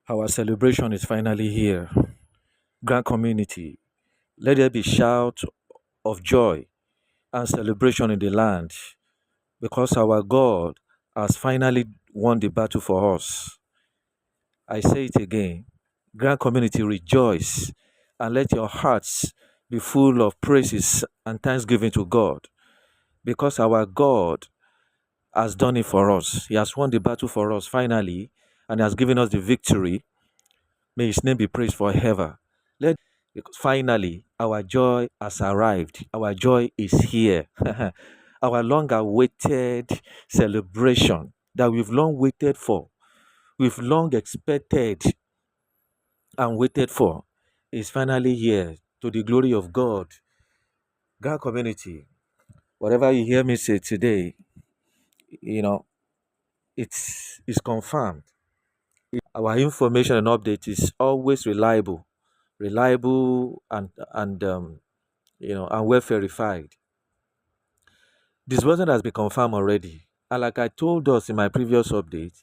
Our celebration is finally here. Grand community, let there be shout of joy and celebration in the land because our God has finally won the battle for us. I say it again. Grand community, rejoice and let your hearts be full of praises and thanksgiving to God because our God has done it for us. He has won the battle for us finally and has given us the victory. May his name be praised forever. Let because finally our joy has arrived. Our joy is here. Our long awaited celebration that we've long waited for, we've long expected and waited for is finally here to the glory of God. God community, whatever you hear me say today, you know, it's confirmed. Our information and update is always reliable and well verified. Disbursement has been confirmed already. And like I told us in my previous update,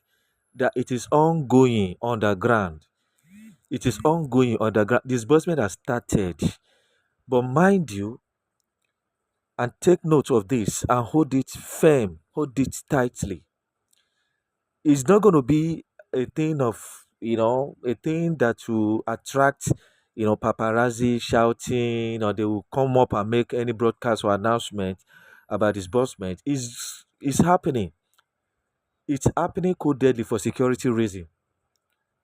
that it is ongoing underground. It is ongoing underground. Disbursement has started. But mind you, and take note of this and hold it firm, hold it tightly. It's not going to be a thing of, a thing that will attract, paparazzi shouting, or they will come up and make any broadcast or announcement about disbursement. Is happening. It's happening codedly for security reason.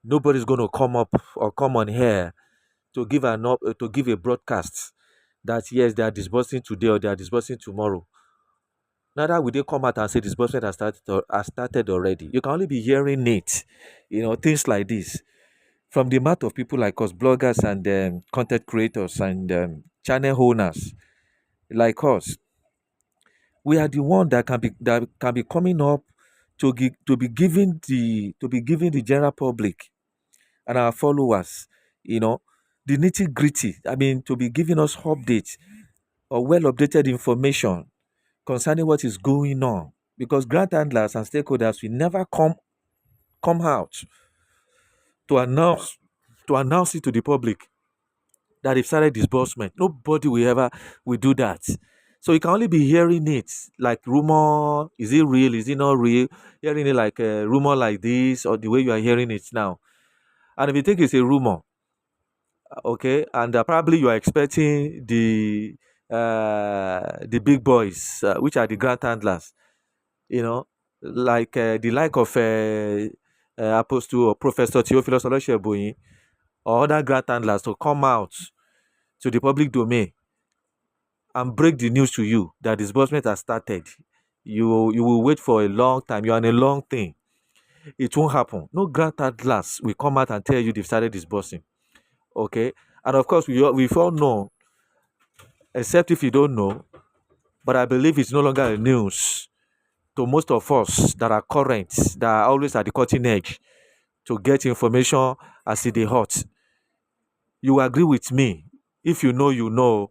Nobody's going to come up or come on here to give a broadcast that yes, they are disbursing today or they are disbursing tomorrow. Neither will they come out and say disbursement has started already. You can only be hearing it, things like this from the amount of people like us, bloggers and content creators and channel owners like us. We are the one that can be coming up to be giving the general public and our followers, you know, the nitty gritty. I mean, to be giving us updates or well updated information concerning what is going on. Because grant handlers and stakeholders will never come out to announce it to the public that they've started disbursement. Nobody will do that. So you can only be hearing it like rumor. Is it real? Is it not real? Hearing it like a rumor like this or the way you are hearing it now. And if you think it's a rumor, okay, and probably you are expecting the big boys, which are the grant handlers, you know, like the like of Apostle or Professor Theophilus Oloshieboyin or other grant handlers to come out to the public domain and break the news to you that disbursement has started. You will wait for a long time. You're on a long thing. It won't happen. No grant handlers will come out and tell you they've started disbursing. Okay, and of course we've all know, except if you don't know, but I believe it's no longer a news to most of us that are current, that are always at the cutting edge to get information as it is hot. You agree with me. If you know, you know.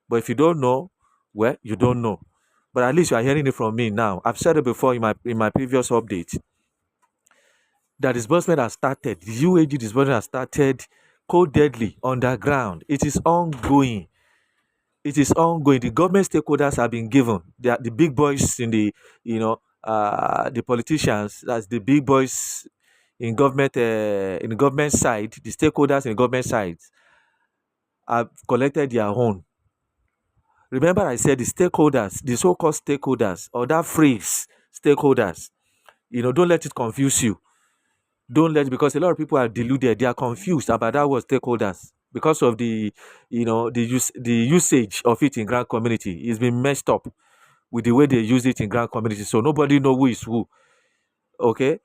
But if you don't know, well, you don't know. But at least you are hearing it from me now. I've said it before in my previous update that disbursement has started. The UAG disbursement has started codedly underground. It is ongoing. It is ongoing. The government stakeholders have been given. They are the big boys in the politicians. That's the big boys in the government side. The stakeholders in the government side have collected their own. Remember, I said the stakeholders, the so-called stakeholders, or that phrase, stakeholders. Don't let it confuse you. Don't let because a lot of people are deluded. They are confused about that word stakeholders because of the usage of it in grand community. It's been messed up with the way they use it in grand community. So nobody know who is who. Okay,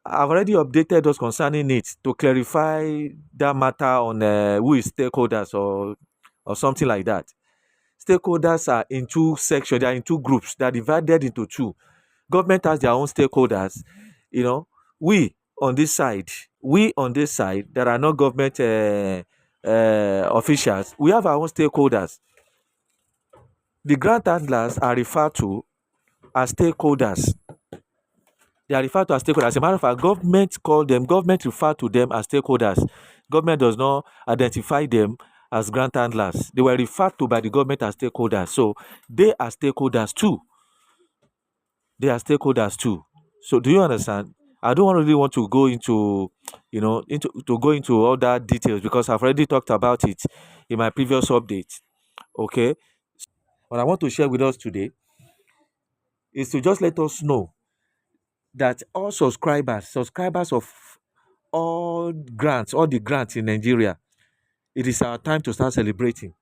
I've already updated us concerning it to clarify that matter on who is stakeholders or something like that. Stakeholders are in two sections. They are in two groups. They are divided into two. Government has their own stakeholders. You know, we on this side, that are not government officials, we have our own stakeholders. The grant handlers are referred to as stakeholders. They are referred to as stakeholders. As a matter of fact, government refer to them as stakeholders. Government does not identify them as grant handlers. They were referred to by the government as stakeholders. So they are stakeholders too. They are stakeholders too. So do you understand? I don't really want to go into, into all that details because I've already talked about it in my previous update. Okay. What I want to share with us today is to just let us know that all subscribers of all the grants in Nigeria, it is our time to start celebrating.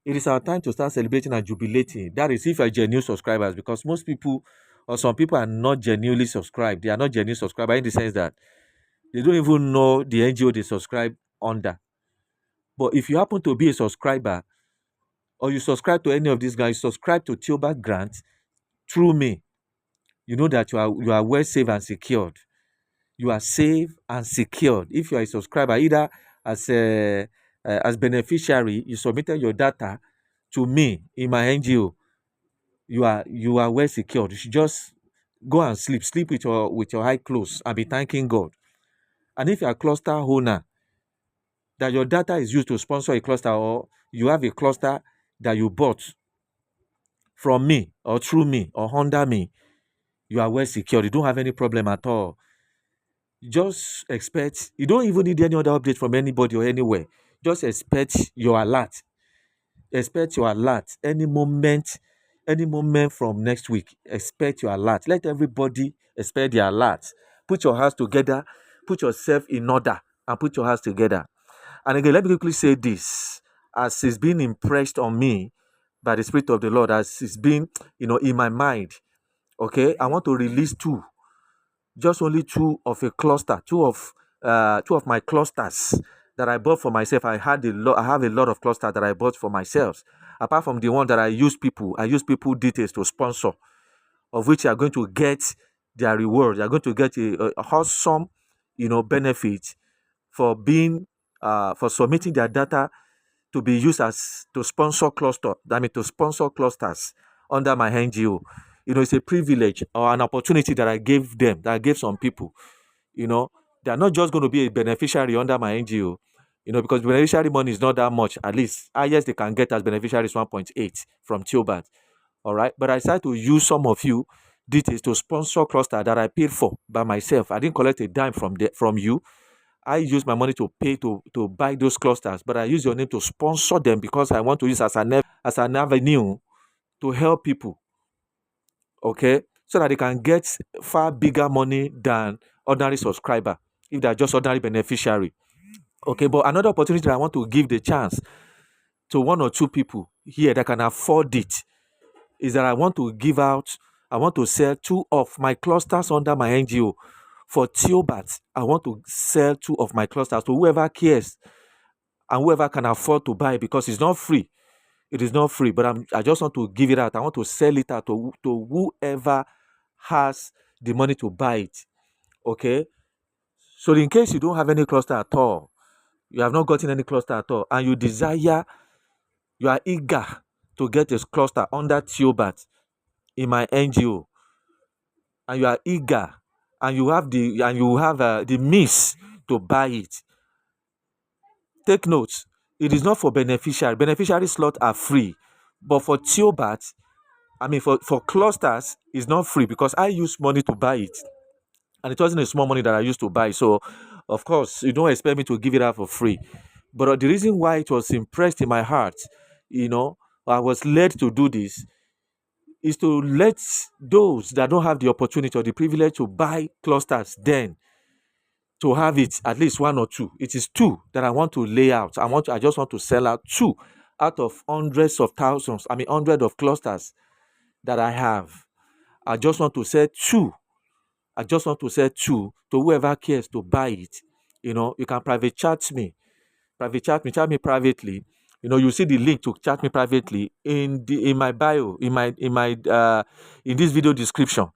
It is our time to start celebrating and jubilating. That is if you are genuine subscribers, because most people or some people are not genuinely subscribed. They are not genuine subscribers in the sense that they don't even know the NGO they subscribe under. But if you happen to be a subscriber or you subscribe to any of these guys, subscribe to Tilbert Grant through me, you know that you are well safe and secured. You are safe and secured. If you are a subscriber, either as beneficiary, you submitted your data to me in my NGO, you are well secured. You should just go and sleep with your eye closed and be thanking God. And if you are a cluster owner, that your data is used to sponsor a cluster, or you have a cluster that you bought from me or through me or under me, you are well secured. You don't have any problem at all. Just expect, you don't even need any other update from anybody or anywhere. Just expect your alert. Expect your alert any moment from next week. Expect your alert. Let everybody expect their alert. Put your hands together, put yourself in order, and put your hands together. And again, let me quickly say this, as it's been impressed on me by the Spirit of the Lord, as it's been, in my mind. Okay, I want to release just only two of a cluster, two of my clusters that I bought for myself. I have a lot of clusters that I bought for myself. Apart from the one that I use people details to sponsor, of which you are going to get their reward. You are going to get a awesome, benefit for for submitting their data to be used as to sponsor to sponsor clusters under my NGO. It's a privilege or an opportunity that I gave them, that I gave some people. They are not just going to be a beneficiary under my NGO, because beneficiary money is not that much. At least highest they can get as beneficiaries 1.8 from Tilbert. All right. But I decided to use some of you details to sponsor cluster that I paid for by myself. I didn't collect a dime from you. I use my money to pay to buy those clusters, but I use your name to sponsor them because I want to use as an avenue to help people, okay, so that they can get far bigger money than ordinary subscriber if they're just ordinary beneficiary. Okay, but another opportunity that I want to give the chance to one or two people here that can afford it is that I want to sell two of my clusters under my NGO for Tilbert. I want to sell two of my clusters to whoever cares and whoever can afford to buy, because it's not free. It is not free, but I just want to give it out. I want to sell it out to whoever has the money to buy it. Okay? So in case you don't have any cluster at all, you have not gotten any cluster at all, and you are eager to get a cluster under Tilbert in my NGO, and you are eager, and you have the means to buy it. Take note, it is not for beneficiary. Beneficiary slots are free, but for Tilbert, for clusters, it's not free because I use money to buy it, and it wasn't a small money that I used to buy. So, of course, you don't expect me to give it out for free. But the reason why it was impressed in my heart, I was led to do this, is to let those that don't have the opportunity or the privilege to buy clusters then to have it, at least one or two. It is two that I want to lay out. I just want to sell out two out of hundreds of thousands, hundreds of clusters that I have. I just want to sell two. I just want to sell two to whoever cares to buy it. You can private chat me. Chat me privately. You see the link to chat me privately in my bio, in this video description.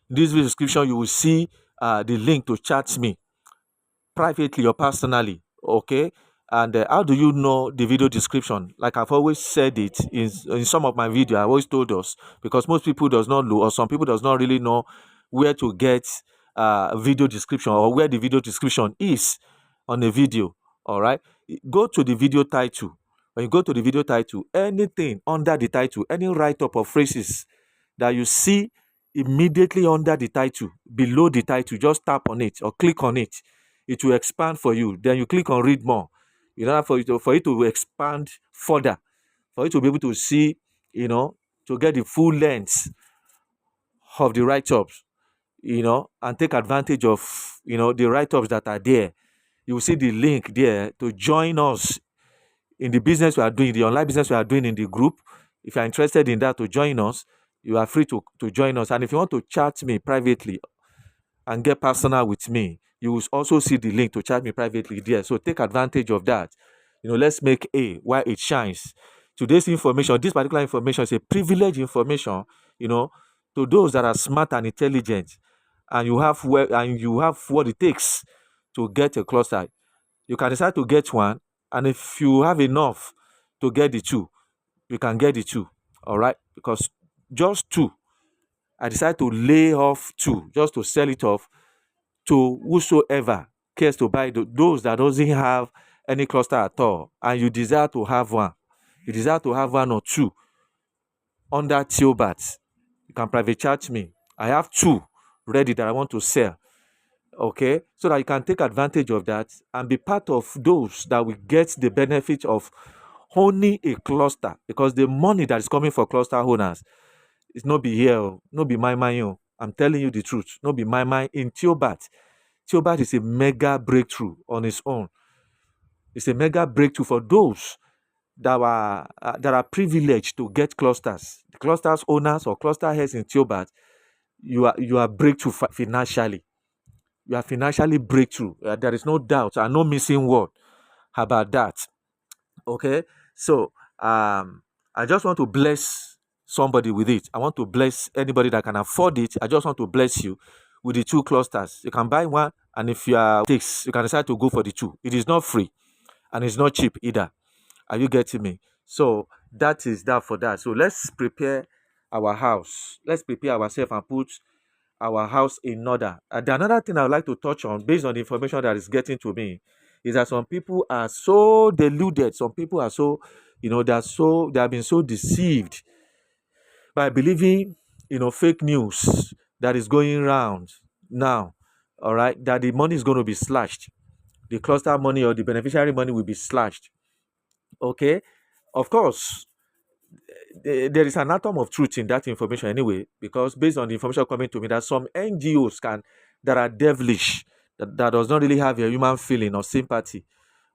In this video description, you will see the link to chat me privately or personally. Okay. And how do you know the video description? Like I've always said it in some of my videos, I always told us, because most people does not know, or some people does not really know where to get video description, or where the video description is on a video. All right, go to the video title. When you go to the video title, anything under the title, any write-up or phrases that you see immediately under the title, below the title, just tap on it or click on it. It will expand for you. Then you click on read more. For it to expand further, for you to be able to see, to get the full length of the write-ups, and take advantage of, the write-ups that are there. You will see the link there to join us in the business we are doing, the online business we are doing in the group. If you are interested in that, to join us, you are free to join us. And if you want to chat me privately and get personal with me, you will also see the link to chat me privately there. So take advantage of that. Let's make A while it shines. Today's information, this particular information, is a privileged information, to those that are smart and intelligent, and you have what it takes to get a cluster. You can decide to get one, and if you have enough to get the two, you can get the two. All right, because just two, I decided to lay off two just to sell it off to whosoever cares to buy those that doesn't have any cluster at all, and you desire to have one. You desire to have one or two under Theobat. You can private chat me. I have two ready that I want to sell. Okay, so that you can take advantage of that and be part of those that will get the benefit of owning a cluster, because the money that is coming for cluster owners is not be here, not be my mind. I'm telling you the truth, not be my mind. In Theobat is a mega breakthrough on its own. It's a mega breakthrough for those that are privileged to get clusters. The clusters owners or cluster heads in Theobat, you are breakthrough financially. You are financially breakthrough. There is no doubt and no missing word about that. Okay, so I just want to bless somebody with it. I want to bless anybody that can afford it. I just want to bless you with the two clusters. You can buy one, and if you can decide to go for the two. It is not free, and it's not cheap either. Are you getting me? So that is that for that. So let's prepare our house. Let's prepare ourselves and put our house in order. The another thing I would like to touch on, based on the information that is getting to me, is that some people are so deluded. Some people are so, they have been so deceived by believing, fake news that is going around now. All right, that the money is going to be slashed. The cluster money or the beneficiary money will be slashed. Okay, of course, there is an atom of truth in that information anyway, because based on the information coming to me, that some NGOs that are devilish, that does not really have a human feeling or sympathy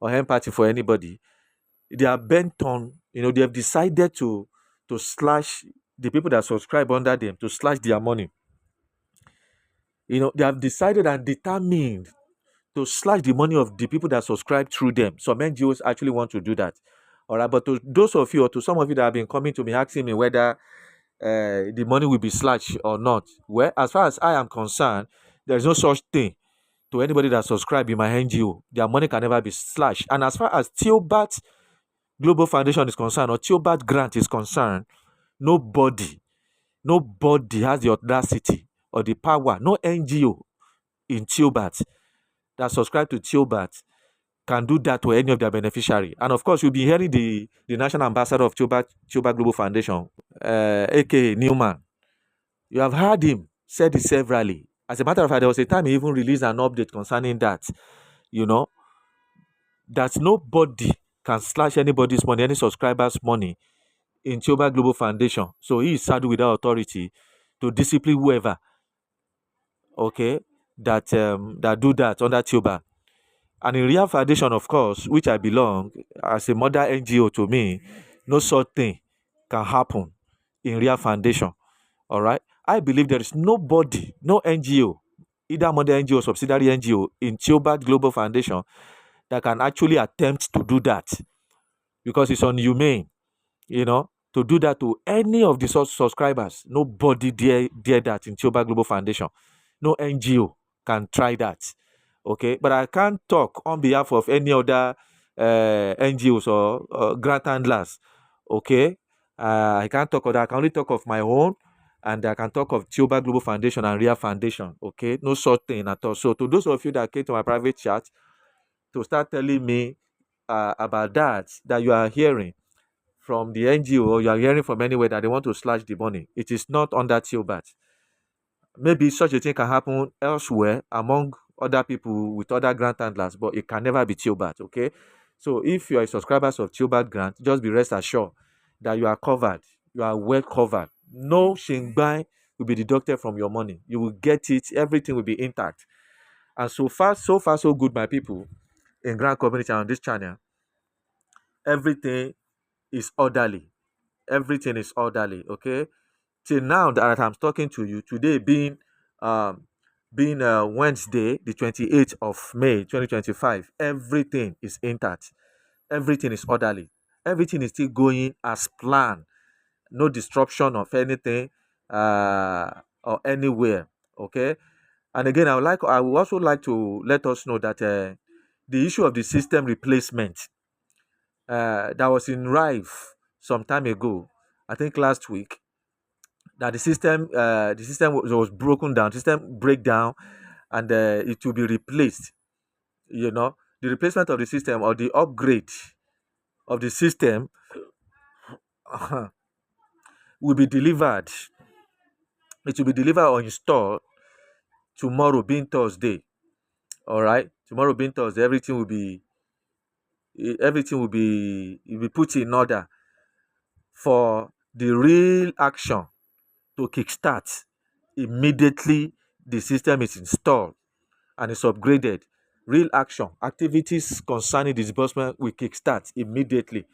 or empathy for anybody. They are bent on, they have decided to slash the people that subscribe under them, to slash their money. They have decided and determined to slash the money of the people that subscribe through them. Some NGOs actually want to do that. All right, but to those of you, or to some of you that have been coming to me asking me whether the money will be slashed or not, well, as far as I am concerned, there is no such thing. To anybody that subscribe in my NGO, their money can never be slashed. And as far as Theobat Global Foundation is concerned, or Theobat Grant is concerned, nobody has the audacity or the power, no NGO in Theobat that subscribe to Theobat can do that to any of their beneficiary. And of course, you'll be hearing the national ambassador of Theobat Global Foundation, aka Newman. You have heard him said it severally. As a matter of fact, there was a time he even released an update concerning that, that nobody can slash anybody's money, any subscriber's money in Theobat Global Foundation. So he is saddled with that authority to discipline whoever, okay, that do that under Theobat. And in Real Foundation, of course, which I belong, as a mother NGO to me, no such thing can happen in Real Foundation. All right. I believe there is nobody, no NGO, either mother NGO or subsidiary NGO in Theobat Global Foundation that can actually attempt to do that, because it's inhumane, to do that to any of the subscribers. Nobody dare that in Theobat Global Foundation. No NGO can try that. Okay, but I can't talk on behalf of any other NGOs or grant handlers. Okay, I can't talk of that. I can only talk of my own, and I can talk of Tioba Global Foundation and Ria Foundation. Okay, no such thing at all. So to those of you that came to my private chat to start telling me about that you are hearing from the NGO or you are hearing from anywhere that they want to slash the money, it is not under Tiobat. Maybe such a thing can happen elsewhere among other people with other grant handlers, but it can never be Tiobat. Okay, so if you are a subscriber of Tiobat Grant, just be rest assured that you are covered. You are well covered. No shingbai will be deducted from your money. You will get it. Everything will be intact. And so far, so good, my people in Grant Community on this channel. Everything is orderly. Everything is orderly. Okay. Till now that I'm talking to you, today um being Wednesday, the 28th of May 2025, everything is intact. Everything is orderly. Everything is still going as planned. No disruption of anything or anywhere. Okay. And again, I would also like to let us know that the issue of the system replacement that was in rife some time ago, I think last week, that the system was broken down, system breakdown, and it will be replaced. You know, the replacement of the system or the upgrade of the system will be delivered. It will be delivered or installed tomorrow, being Thursday. All right, tomorrow being Thursday, everything will be put in order for the real action to kickstart immediately the system is installed and is upgraded. Real action activities concerning disbursement will kickstart immediately.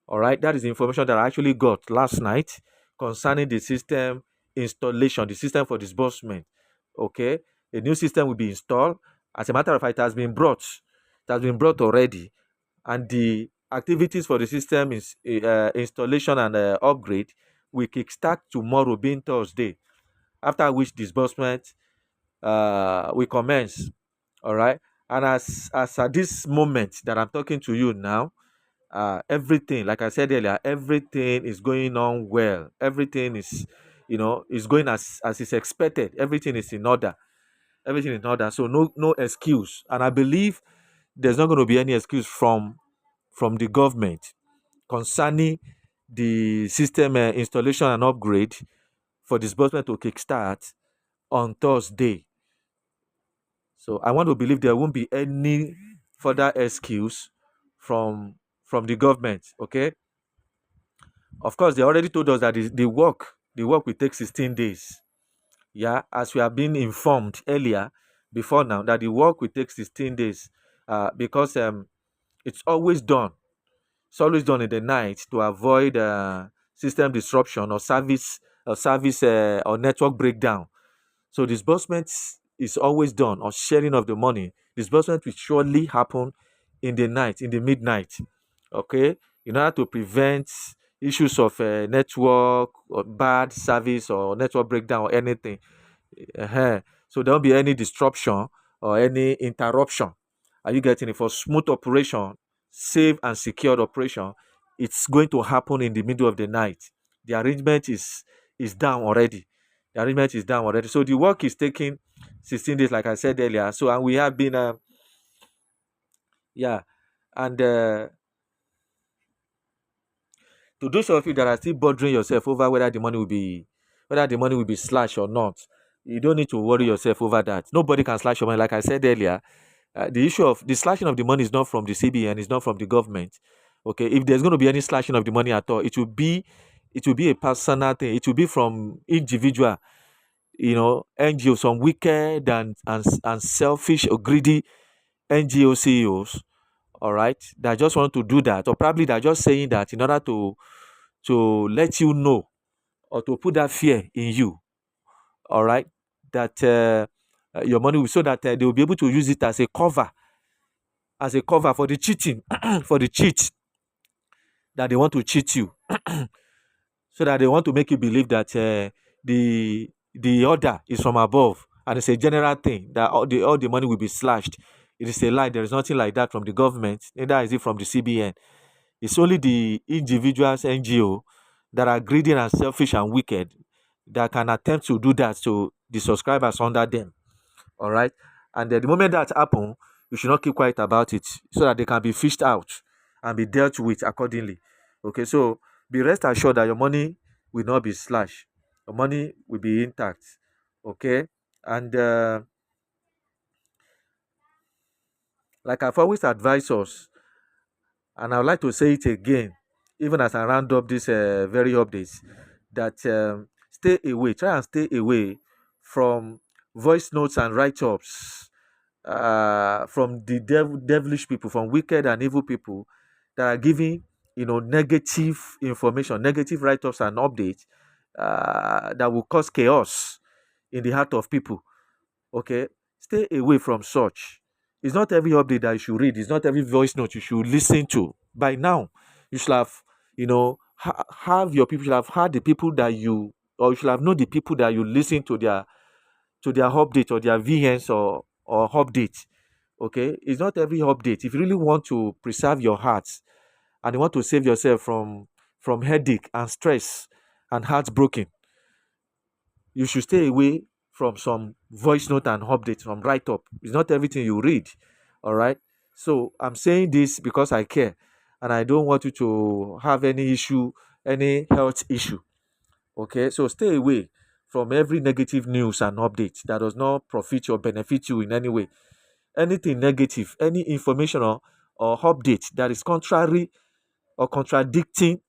All right, that is the information that I actually got last night concerning the system installation, the system for disbursement. Okay, a new system will be installed. As a matter of fact, it has been brought. It has been brought already, and the activities for the system is installation and upgrade will kickstart tomorrow, being Thursday. After which disbursement will commence. All right, and as at this moment that I'm talking to you now, everything, like I said earlier, everything is going on well. Everything is going as is expected. Everything is in order. Everything is in order. So no excuse. And I believe there's not going to be any excuse from the government concerning the system installation and upgrade for disbursement to kickstart on Thursday. So I want to believe there won't be any further excuse from the government. Okay. Of course, they already told us that the work will take 16 days. Yeah, as we have been informed earlier, before now, that the work will take 16 days, because it's always done. It's always done in the night to avoid system disruption or network breakdown. So disbursement is always done, or sharing of the money. Disbursement will surely happen in the night, in the midnight. Okay, in order to prevent issues of network or bad service or network breakdown or anything. So there won't be any disruption or any interruption. Are you getting it? For smooth operation, safe and secured operation, it's going to happen in the middle of the night. The arrangement is down already. The arrangement is down already. So the work is taking 16 days, like I said earlier. So, and we have been yeah, and to those of you that are still bothering yourself over whether the money will be slashed or not, you don't need to worry yourself over that. Nobody can slash your money. Like I said earlier, the issue of the slashing of the money is not from the CBN, it's not from the government. Okay, if there's going to be any slashing of the money at all, it will be a personal thing. It will be from individual, NGO, some wicked and selfish or greedy NGO CEOs. All right, that just want to do that, or probably they're just saying that in order to let you know, or to put that fear in you. All right, that your money will, so that they will be able to use it as a cover for the cheating, for the cheat that they want to cheat you, so that they want to make you believe that the order is from above, and it's a general thing that all the money will be slashed It is a lie. There is nothing like that from the government, neither is it from the CBN. It's only the individuals, NGO, that are greedy and selfish and wicked that can attempt to do that to the subscribers under them. All right. And the moment that happens, you should not keep quiet about it so that they can be fished out and be dealt with accordingly. Okay. So be rest assured that your money will not be slashed. Your money will be intact. Okay. And like I've always advised us, and I would like to say it again, even as I round up this very updates, that stay away, try and stay away from voice notes and write-ups from the devilish people, from wicked and evil people that are giving, negative information, negative write-ups and updates that will cause chaos in the heart of people. Okay, stay away from such. It's not every update that you should read. It's not every voice note you should listen to. By now, you should have, have your people. You should have had the people that you, or you should have known the people that you listen to their update or their VNs or update. Okay, it's not every update. If you really want to preserve your heart and you want to save yourself from headache and stress and heartbroken, you should stay away from some voice note and updates from write up. It's not everything you read. All right. So I'm saying this because I care and I don't want you to have any issue, any health issue. Okay. So stay away from every negative news and update that does not profit or benefit you in any way. Anything negative, any information or update that is contrary or contradicting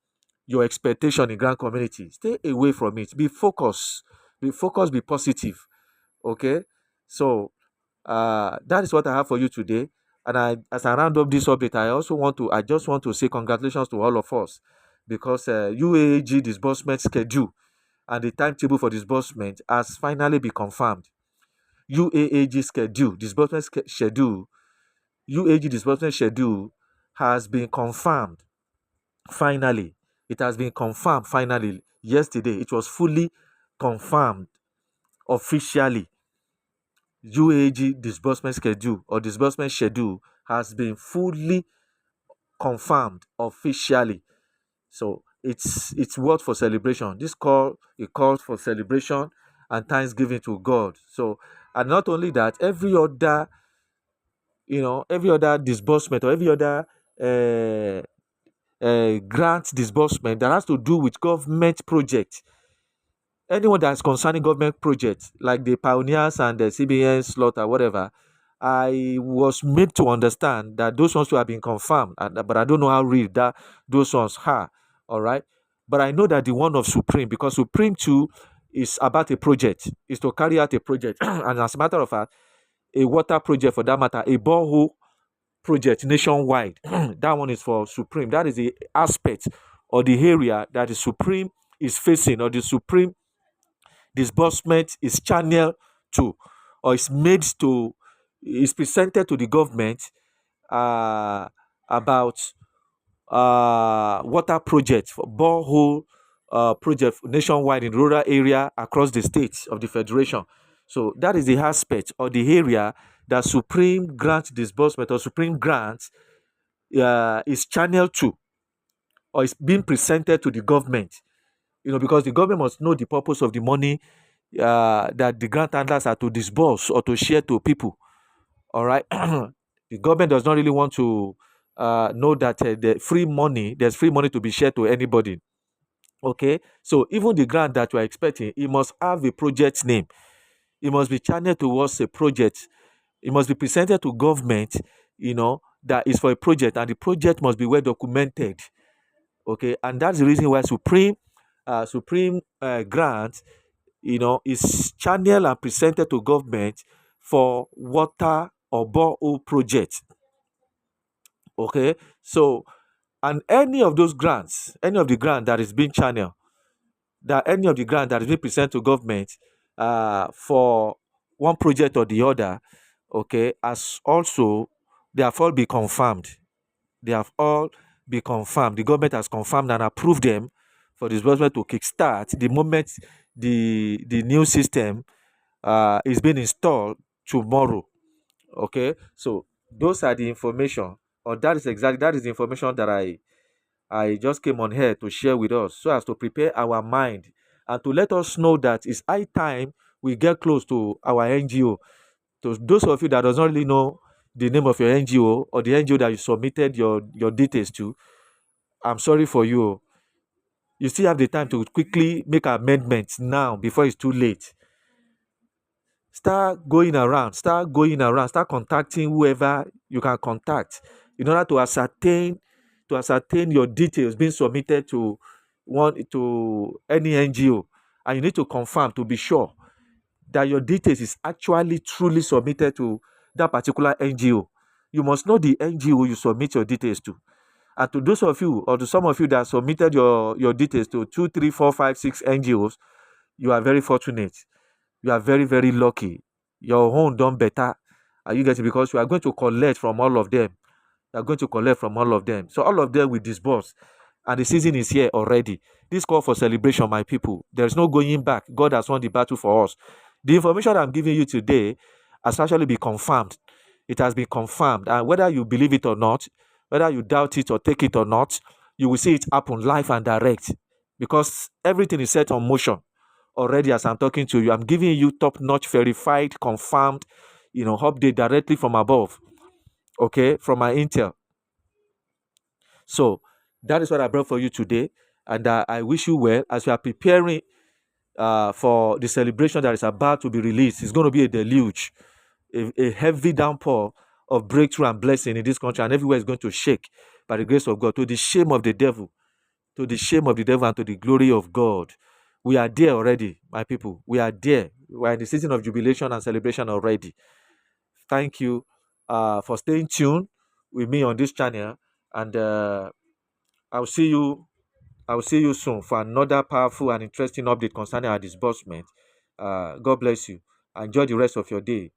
your expectation in grand community, stay away from it. Be focused, be positive. Okay. So that is what I have for you today. And as I round up this update, I just want to say congratulations to all of us because UAAG disbursement schedule and the timetable for disbursement has finally been confirmed. UAAG schedule, UAG disbursement schedule has been confirmed. Finally, it has been confirmed finally yesterday. It was fully confirmed officially. UAG disbursement schedule or disbursement schedule has been fully confirmed officially. So it's word for celebration. This call it calls for celebration and thanksgiving to God. So and not only that, every other disbursement or every other uh, grant disbursement that has to do with government project, anyone that's concerning government projects like the pioneers and the CBN slot or whatever, I was made to understand that those ones have been confirmed, but I don't know how real that those ones are. All right, but I know that the one of Supreme, because Supreme too is about a project, is to carry out a project, and as a matter of fact, a water project for that matter, a borehole project nationwide. That one is for Supreme. That is the aspect or the area that the Supreme is facing, or the Supreme disbursement is channeled to, or is presented to the government uh, about water project, for borehole project nationwide in rural area across the states of the federation. So that is the aspect or the area that Supreme Grant disbursement or Supreme Grant is channeled to, or is being presented to the government. Because the government must know the purpose of the money that the grant handlers are to disburse or to share to people. All right. The government does not really want to know that there's free money to be shared to anybody. Okay. So even the grant that we're expecting, it must have a project name. It must be channeled towards a project. It must be presented to government, that is for a project, and the project must be well documented. Okay. And that's the reason why Supreme grant, is channeled and presented to government for water or borehole project. Okay, so and any of those grants, any of the grant that is being channeled, that any of the grant that is being presented to government for one project or the other, okay, as also they have all been confirmed. They have all been confirmed. The government has confirmed and approved them for disbursement to kickstart the moment the new system is being installed tomorrow. Okay, so Those are the information, or that is the information that I just came on here to share with us, so as to prepare our mind and to let us know that it's high time we get close to our NGO. To those of you that does not really know the name of your NGO or the NGO that you submitted your details to, I'm sorry for you. You still have the time to quickly make amendments now before it's too late. Start going around, start contacting whoever you can contact in order to ascertain your details being submitted to any NGO, and you need to confirm to be sure that your details is actually truly submitted to that particular NGO. You must know the NGO you submit your details to. And to those of you, or to some of you that submitted your details to 2, 3, 4, 5, 6 NGOs, you are very fortunate. You are very, very lucky. Your own done better. Are you getting? Because you are going to collect from all of them. You are going to collect from all of them. So all of them will disburse. And the season is here already. This call for celebration, my people. There is no going back. God has won the battle for us. The information I'm giving you today has actually been confirmed. It has been confirmed. And whether you believe it or not, whether you doubt it or take it or not, you will see it happen live and direct. Because everything is set on motion already as I'm talking to you. I'm giving you top-notch, verified, confirmed, update directly from above. Okay, from my intel. So that is what I brought for you today. And I wish you well as you are preparing for the celebration that is about to be released. It's going to be a deluge, a heavy downpour of breakthrough and blessing in this country, and everywhere is going to shake by the grace of God, to the shame of the devil, to the shame of the devil, and to the glory of God. We are there already, my people. We are there. We are in the season of jubilation and celebration already. Thank you for staying tuned with me on this channel, and I'll see you. I'll see you soon for another powerful and interesting update concerning our disbursement. God bless you. Enjoy the rest of your day.